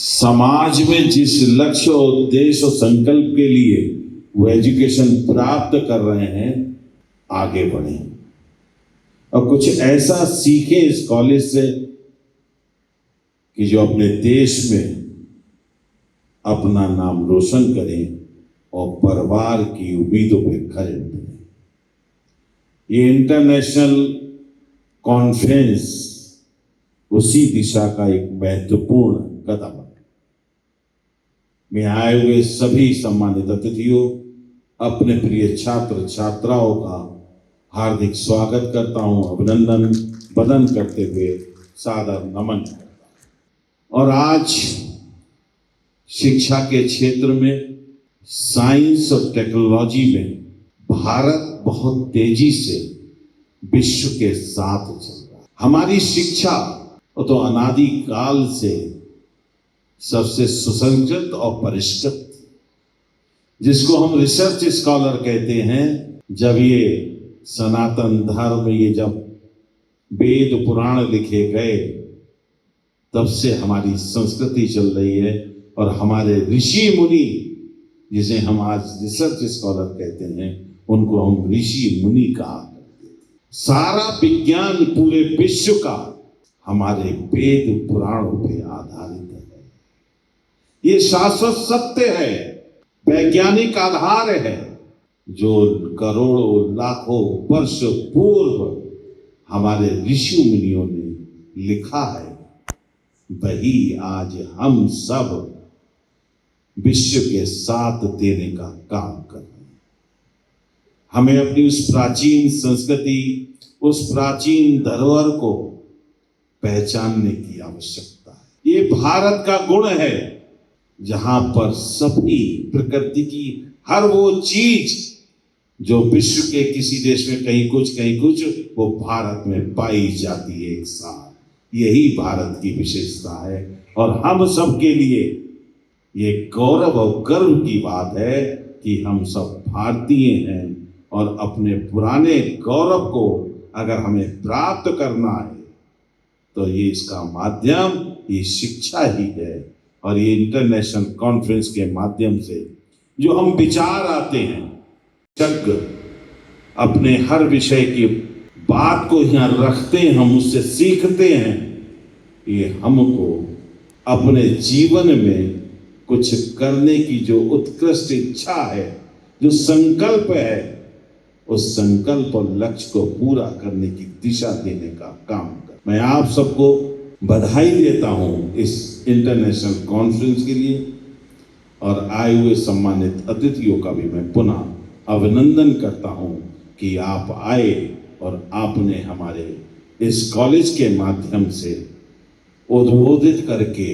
समाज में जिस लक्ष्य और उद्देश्य और संकल्प के लिए वो एजुकेशन प्राप्त कर रहे हैं, आगे बढ़े और कुछ ऐसा सीखें इस कॉलेज से कि जो अपने देश में अपना नाम रोशन करें और परिवार की उम्मीदों पे खरे उतरें। ये इंटरनेशनल कॉन्फ्रेंस उसी दिशा का एक महत्वपूर्ण कदम है। मैं आए हुए सभी सम्मानित अतिथियों, अपने प्रिय छात्र छात्राओं का हार्दिक स्वागत करता हूं, अभिनंदन वदन करते हुए सादर नमन करता हूं। और आज शिक्षा के क्षेत्र में, साइंस और टेक्नोलॉजी में भारत बहुत तेजी से विश्व के साथ चल रहा है। हमारी शिक्षा तो अनादि काल से सबसे सुसंगत और परिष्कृत, जिसको हम रिसर्च स्कॉलर कहते हैं। जब ये सनातन धर्म, ये जब वेद पुराण लिखे गए, तब से हमारी संस्कृति चल रही है और हमारे ऋषि मुनि, जिसे हम आज रिसर्च स्कॉलर कहते हैं, उनको हम ऋषि मुनि कहा करते हैं। सारा विज्ञान पूरे विश्व का हमारे वेद पुराणों पे आधारित है। ये शाश्वत सत्य है, वैज्ञानिक आधार है, जो करोड़ों लाखों वर्ष पूर्व हमारे ऋषि मुनियों ने लिखा है, वही आज हम सब विश्व के साथ देने का काम कर रहे हैं। हमें अपनी उस प्राचीन संस्कृति, उस प्राचीन धरोहर को पहचानने की आवश्यकता है। ये भारत का गुण है, जहां पर सभी प्रकृति की हर वो चीज जो विश्व के किसी देश में कहीं कुछ, वो भारत में पाई जाती है एक साथ। यही भारत की विशेषता है और हम सब के लिए ये गौरव और गर्व की बात है कि हम सब भारतीय हैं और अपने पुराने गौरव को अगर हमें प्राप्त करना है तो ये इसका माध्यम ये शिक्षा ही है। और ये इंटरनेशनल कॉन्फ्रेंस के माध्यम से जो हम विचार आते हैं, विशेषज्ञ अपने हर विषय की बात को यहाँ रखते हैं, हम उससे सीखते हैं। ये हमको अपने जीवन में कुछ करने की जो उत्कृष्ट इच्छा है, जो संकल्प है, उस संकल्प और लक्ष्य को पूरा करने की दिशा देने का काम कर। मैं आप सबको बधाई देता हूं इस इंटरनेशनल कॉन्फ्रेंस के लिए और आए हुए सम्मानित अतिथियों का भी मैं पुनः अभिनंदन करता हूं कि आप आए और आपने हमारे इस कॉलेज के माध्यम से उद्बोधित करके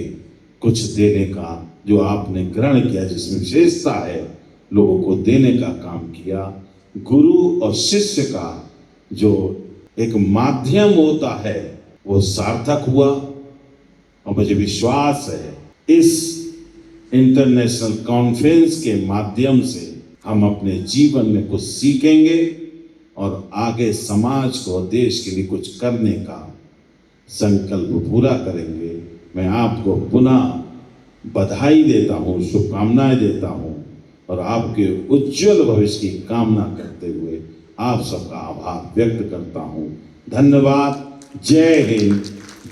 कुछ देने का जो आपने ग्रहण किया, जिसमें विशेषता है, लोगों को देने का काम किया। गुरु और शिष्य का जो एक माध्यम होता है वो सार्थक हुआ और मुझे विश्वास है इस इंटरनेशनल कॉन्फ्रेंस के माध्यम से हम अपने जीवन में कुछ सीखेंगे और आगे समाज को, देश के लिए कुछ करने का संकल्प पूरा करेंगे। मैं आपको पुनः बधाई देता हूँ, शुभकामनाएं देता हूँ और आपके उज्जवल भविष्य की कामना करते हुए आप सबका आभार व्यक्त करता हूँ। धन्यवाद। जय हिंद,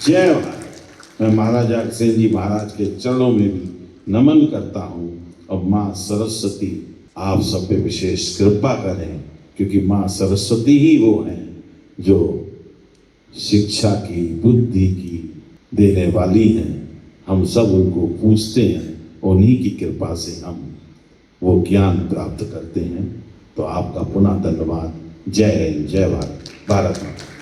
जय भारत। मैं महाराजा अग्रसेन जी महाराज के चरणों में भी नमन करता हूँ और माँ सरस्वती आप सब पे विशेष कृपा करें, क्योंकि माँ सरस्वती ही वो हैं जो शिक्षा की, बुद्धि की देने वाली हैं। हम सब उनको पूजते हैं, उन्हीं की कृपा से हम वो ज्ञान प्राप्त करते हैं। तो आपका पुनः धन्यवाद। जय हिंद, जय भारत। भारत माता।